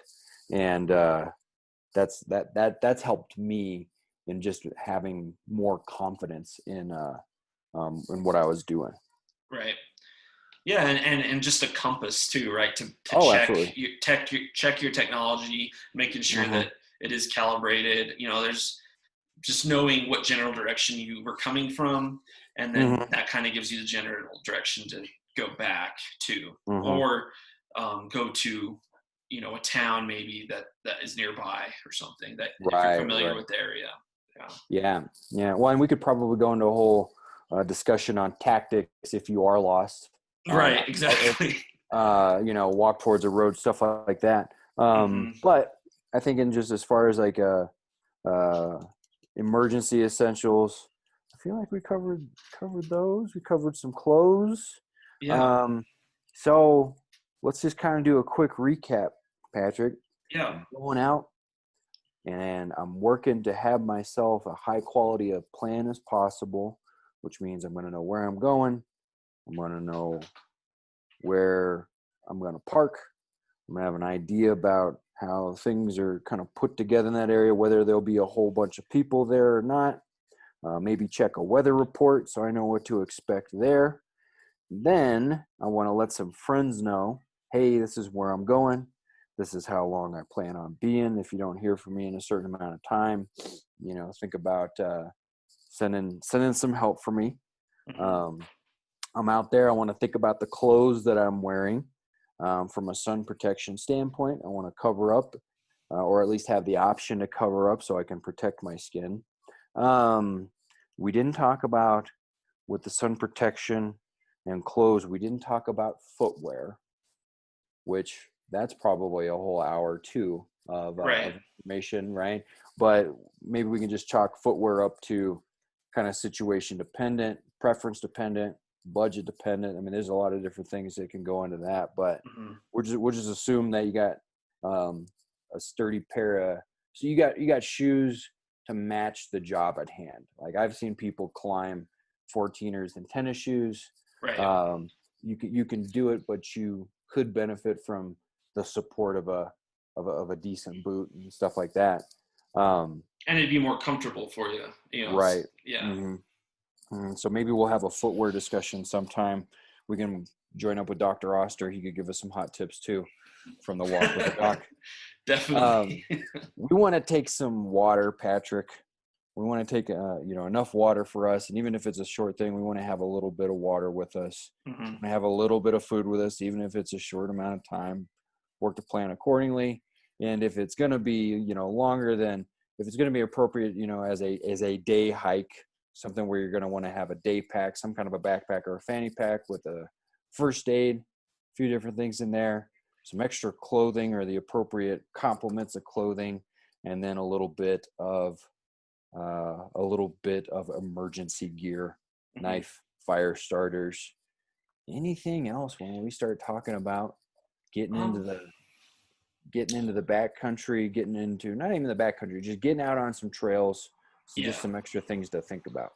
and that's helped me in just having more confidence in what I was doing. Right. Yeah, and just a compass too, right? To check your technology, making sure that it is calibrated. There's just knowing what general direction you were coming from, and then that kind of gives you the general direction to go back to, or go to, a town maybe that is nearby or something, that if you're familiar with the area. Yeah. Well, and we could probably go into a whole discussion on tactics if you are lost. Right, exactly. Walk towards a road, stuff like that. But I think in just as far as like emergency essentials, I feel like we covered those. We covered some clothes. Yeah. So let's just kind of do a quick recap, Patrick. Yeah. I'm going out, and I'm working to have myself a high quality of plan as possible, which means I'm going to know where I'm going. I'm going to know where I'm going to park. I'm going to have an idea about how things are kind of put together in that area, whether there'll be a whole bunch of people there or not. Maybe check a weather report so I know what to expect there. Then I want to let some friends know, hey, this is where I'm going. This is how long I plan on being. If you don't hear from me in a certain amount of time, think about sending some help for me. I'm out there. I want to think about the clothes that I'm wearing from a sun protection standpoint. I want to cover up or at least have the option to cover up so I can protect my skin. We didn't talk about, with the sun protection and clothes, we didn't talk about footwear, which that's probably a whole hour too of information, right? But maybe we can just chalk footwear up to kind of situation dependent, preference dependent, budget dependent. I mean, there's a lot of different things that can go into that, but we'll just assume that you got a sturdy pair of, so you got shoes to match the job at hand. Like I've seen people climb 14ers in tennis shoes. Right. You can do it, but you could benefit from the support of a decent boot and stuff like that. And it'd be more comfortable for you, Right. Yeah. Mm-hmm. So maybe we'll have a footwear discussion sometime. We can join up with Dr. Oster. He could give us some hot tips too from the walk with the doc. Definitely. We want to take some water, Patrick. We want to take enough water for us, and even if it's a short thing, we want to have a little bit of water with us. We want to have a little bit of food with us, even if it's a short amount of time. Work the plan accordingly, and if it's going to be longer than, if it's going to be appropriate, as a day hike, something where you're going to want to have a day pack, some kind of a backpack or a fanny pack with a first aid, a few different things in there, some extra clothing or the appropriate complements of clothing, and then a little bit of emergency gear, knife, fire starters, anything else when we start talking about getting into the backcountry, getting into, not even the backcountry, just getting out on some trails. So just some extra things to think about.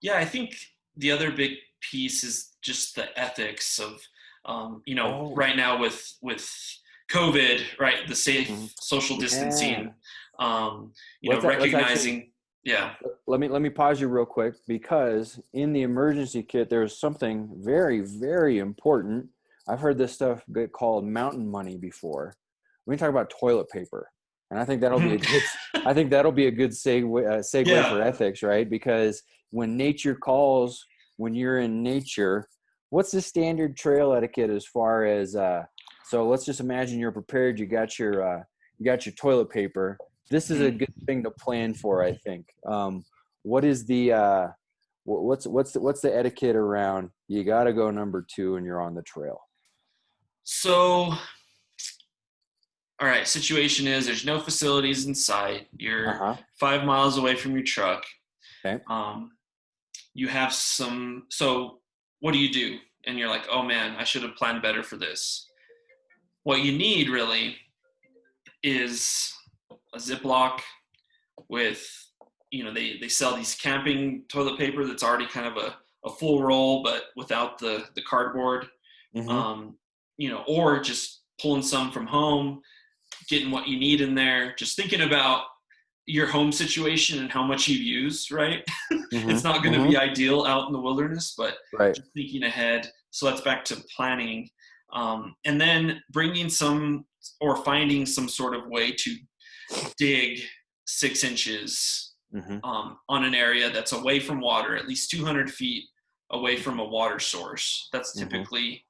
Yeah, I think the other big piece is just the ethics of, right now with COVID, right, the safe social distancing, recognizing. Let me pause you real quick, because in the emergency kit, there's something very, very important. I've heard this stuff get called mountain money before. We talk about toilet paper. And I think that'll be a good segue for ethics, right? Because when nature calls, when you're in nature, what's the standard trail etiquette as far as? So let's just imagine you're prepared. You got your toilet paper. This is a good thing to plan for, I think. What is the what's the etiquette around? You got to go number 2 and you're on the trail. So. All right, situation is there's no facilities in sight. You're 5 miles away from your truck. Okay. You have so what do? And you're like, oh man, I should have planned better for this. What you need really is a Ziploc with, they sell these camping toilet paper that's already kind of a full roll, but without the cardboard, or just pulling some from home, getting what you need in there, just thinking about your home situation and how much you use, right? It's not going to be ideal out in the wilderness, but just thinking ahead. So that's back to planning. And then bringing some or finding some sort of way to dig 6 inches on an area that's away from water, at least 200 feet away from a water source. That's typically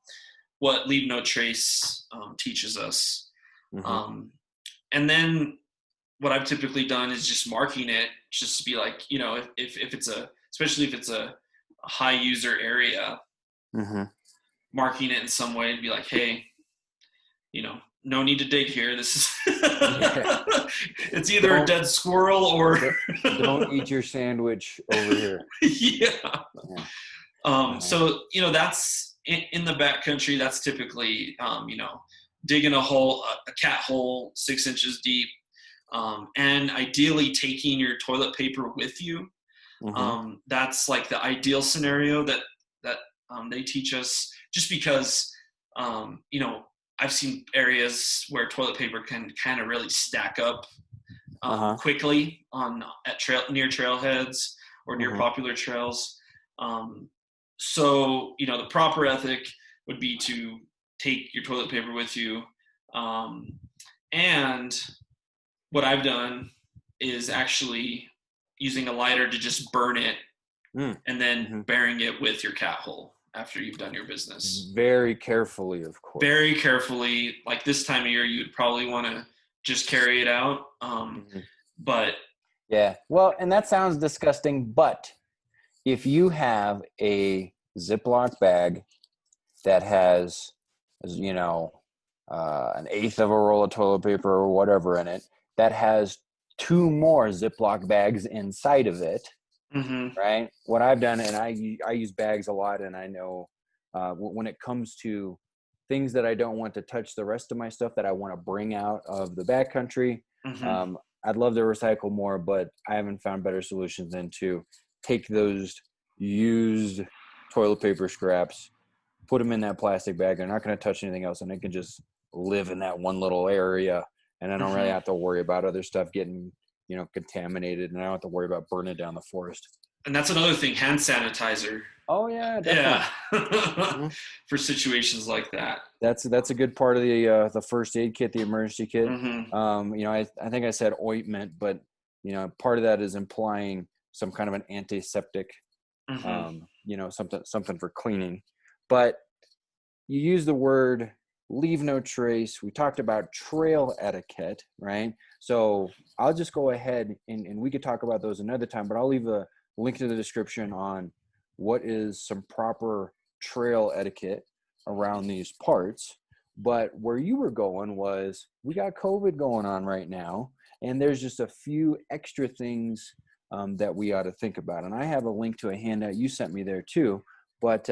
what Leave No Trace teaches us. And then what I've typically done is just marking it, just to be like, if it's especially if it's a high user area, marking it in some way and be like, hey, no need to dig here. This is, it's either a dead squirrel or don't eat your sandwich over here. So, that's in the backcountry, that's typically, digging a cat hole 6 inches deep, and ideally taking your toilet paper with you. That's like the ideal scenario that they teach us, just because I've seen areas where toilet paper can kind of really stack up Uh-huh. quickly near trailheads or near Uh-huh. popular trails. So the proper ethic would be to take your toilet paper with you. And what I've done is actually using a lighter to just burn it and then Mm-hmm. burying it with your cat hole after you've done your business. Very carefully, of course. Very carefully. Like this time of year, you'd probably want to just carry it out. But yeah. Well, and that sounds disgusting, but if you have a Ziploc bag that has, an eighth of a roll of toilet paper or whatever in it, that has 2 more Ziploc bags inside of it, right? What I've done, and I use bags a lot, and I know when it comes to things that I don't want to touch the rest of my stuff that I want to bring out of the backcountry, I'd love to recycle more, but I haven't found better solutions than to take those used toilet paper scraps, put them in that plastic bag. They're not going to touch anything else, and they can just live in that one little area, and I don't really have to worry about other stuff getting contaminated, and I don't have to worry about burning down the forest. And that's another thing, hand sanitizer. Oh yeah, definitely. Yeah. For situations like that. That's a good part of the first aid kit, the emergency kit. I think I said ointment, but part of that is implying some kind of an antiseptic, something for cleaning. But you use the word leave no trace. We talked about trail etiquette, right? So I'll just go ahead and we could talk about those another time, but I'll leave a link to the description on what is some proper trail etiquette around these parts. But where you were going was, we got COVID going on right now, and there's just a few extra things that we ought to think about. And I have a link to a handout you sent me there too. But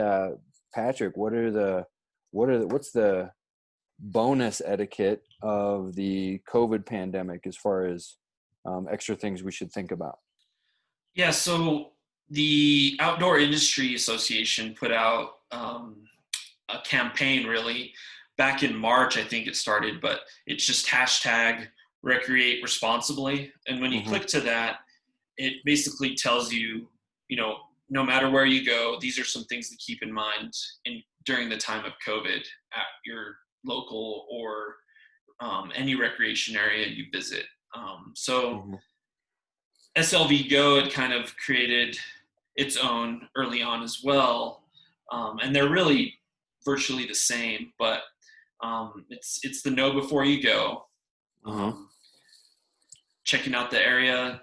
Patrick, what's the bonus etiquette of the COVID pandemic as far as extra things we should think about? Yeah, so the Outdoor Industry Association put out a campaign really back in March, I think it started, but it's just hashtag recreate responsibly. And when you click to that, it basically tells you, no matter where you go, these are some things to keep in mind during the time of COVID at your local or any recreation area you visit. SLV GO had kind of created its own early on as well, and they're really virtually the same, but it's the know before you go. Checking out the area.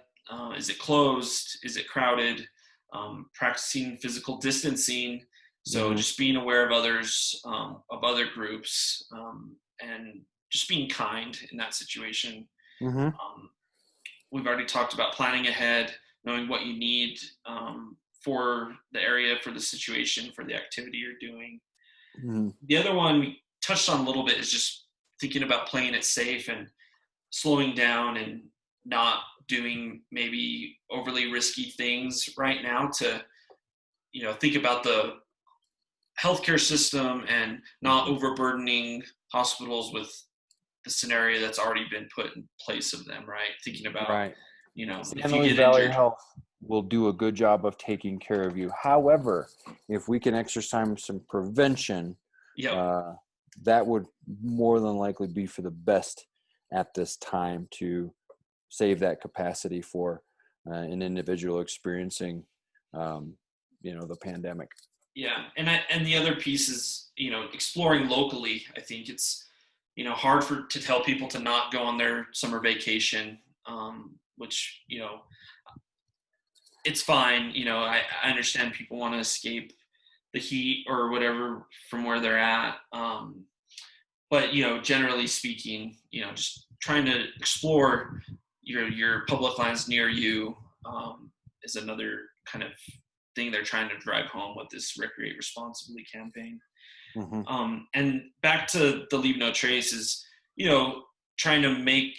Is it closed? Is it crowded? Practicing physical distancing. So just being aware of others, of other groups, and just being kind in that situation. We've already talked about planning ahead, knowing what you need for the area, for the situation, for the activity you're doing. The other one we touched on a little bit is just thinking about playing it safe and slowing down and not doing maybe overly risky things right now to, think about the healthcare system and not overburdening hospitals with the scenario that's already been put in place of them, right? Thinking about, if you get Valley injured. Health will do a good job of taking care of you. However, if we can exercise some prevention, that would more than likely be for the best at this time to save that capacity for an individual experiencing, the pandemic. Yeah, and the other piece is, exploring locally. I think it's, hard to tell people to not go on their summer vacation, which, it's fine. I understand people want to escape the heat or whatever from where they're at. But, generally speaking, just trying to explore your public lands near you is another kind of thing they're trying to drive home with this Recreate Responsibly campaign. And back to the Leave No Trace is, trying to make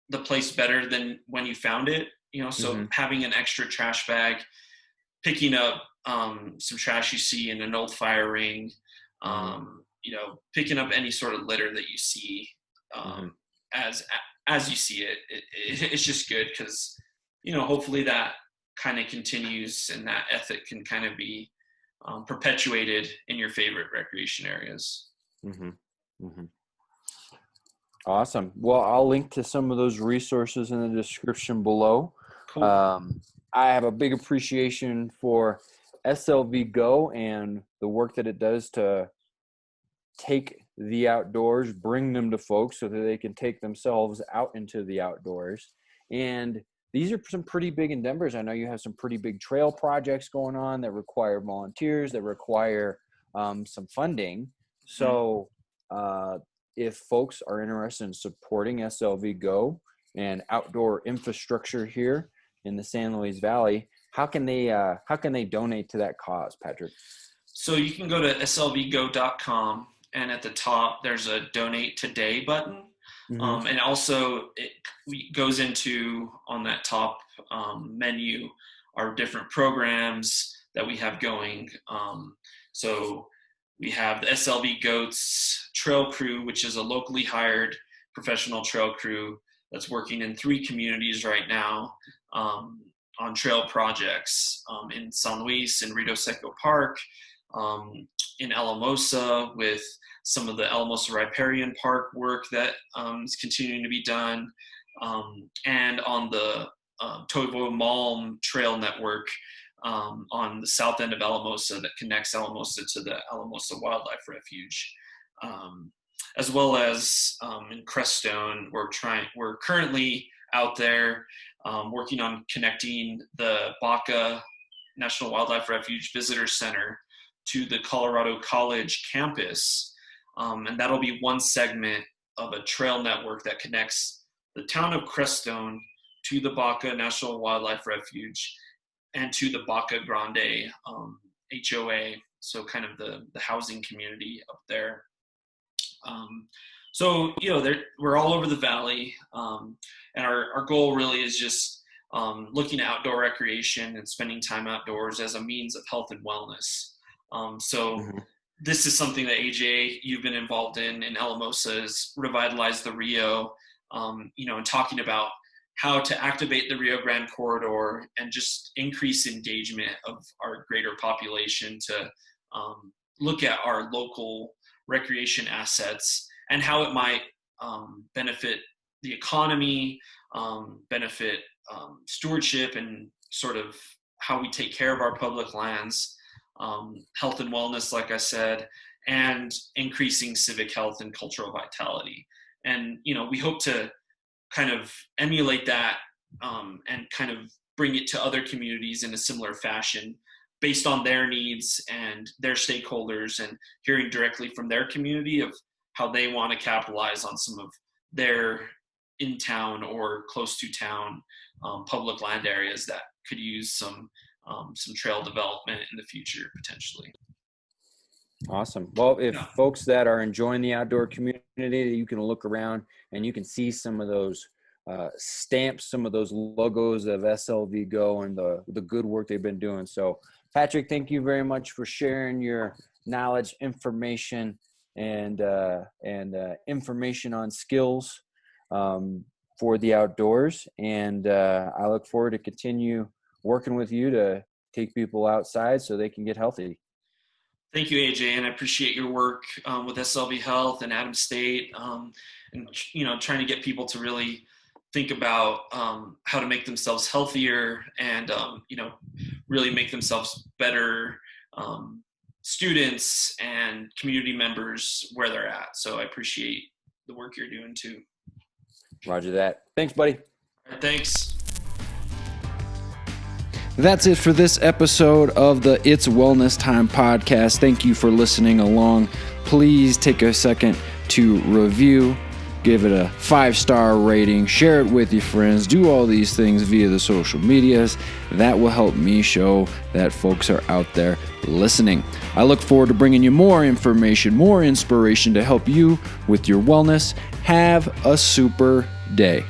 the place better than when you found it, so having an extra trash bag, picking up some trash you see in an old fire ring, picking up any sort of litter that you see, as you see it, it's just good because, hopefully that kind of continues and that ethic can kind of be perpetuated in your favorite recreation areas. Awesome. Well, I'll link to some of those resources in the description below. Cool. I have a big appreciation for SLV GO and the work that it does to take the outdoors, bring them to folks so that they can take themselves out into the outdoors. And these are some pretty big endeavors. I know you have some pretty big trail projects going on that require volunteers, that require some funding. So if folks are interested in supporting SLV GO and outdoor infrastructure here in the San Luis Valley, how can they donate to that cause, Patrick? So you can go to slvgo.com, and at the top there's a donate today button. And also it goes into, on that top menu, our different programs that we have going. So we have the SLV Goats Trail Crew, which is a locally hired professional trail crew that's working in 3 communities right now on trail projects in San Luis, in Rito Seco Park, in Alamosa with some of the Alamosa Riparian Park work that is continuing to be done, and on the Toivo Malm Trail Network on the south end of Alamosa that connects Alamosa to the Alamosa Wildlife Refuge, as well as in Crestone. We're currently out there working on connecting the Baca National Wildlife Refuge Visitor Center to the Colorado College campus, and that'll be one segment of a trail network that connects the town of Crestone to the Baca National Wildlife Refuge and to the Baca Grande HOA, so kind of the housing community up there. So we're all over the valley, and our goal really is just looking at outdoor recreation and spending time outdoors as a means of health and wellness. This is something that AJ, you've been involved in Alamosa, is Revitalize the Rio, and talking about how to activate the Rio Grande corridor and just increase engagement of our greater population to look at our local recreation assets and how it might benefit the economy, benefit stewardship, and sort of how we take care of our public lands, health and wellness, like I said, and increasing civic health and cultural vitality. And, we hope to kind of emulate that and kind of bring it to other communities in a similar fashion based on their needs and their stakeholders, and hearing directly from their community of how they want to capitalize on some of their in-town or close to town public land areas that could use some trail development in the future potentially. Awesome. Well, if folks that are enjoying the outdoor community, you can look around and you can see some of those stamps, some of those logos of SLV GO and the good work they've been doing. So, Patrick, thank you very much for sharing your knowledge, information, and information on skills for the outdoors. And I look forward to continue working with you to take people outside so they can get healthy. Thank you, AJ, and I appreciate your work with SLV Health and Adams State, and trying to get people to really think about how to make themselves healthier and really make themselves better students and community members where they're at. So I appreciate the work you're doing too. Roger that. Thanks, buddy. All right, thanks. That's it for this episode of the It's Wellness Time podcast. Thank you for listening along. Please take a second to review, give it a 5-star rating, share it with your friends, do all these things via the social medias. That will help me show that folks are out there listening. I look forward to bringing you more information, more inspiration to help you with your wellness. Have a super day.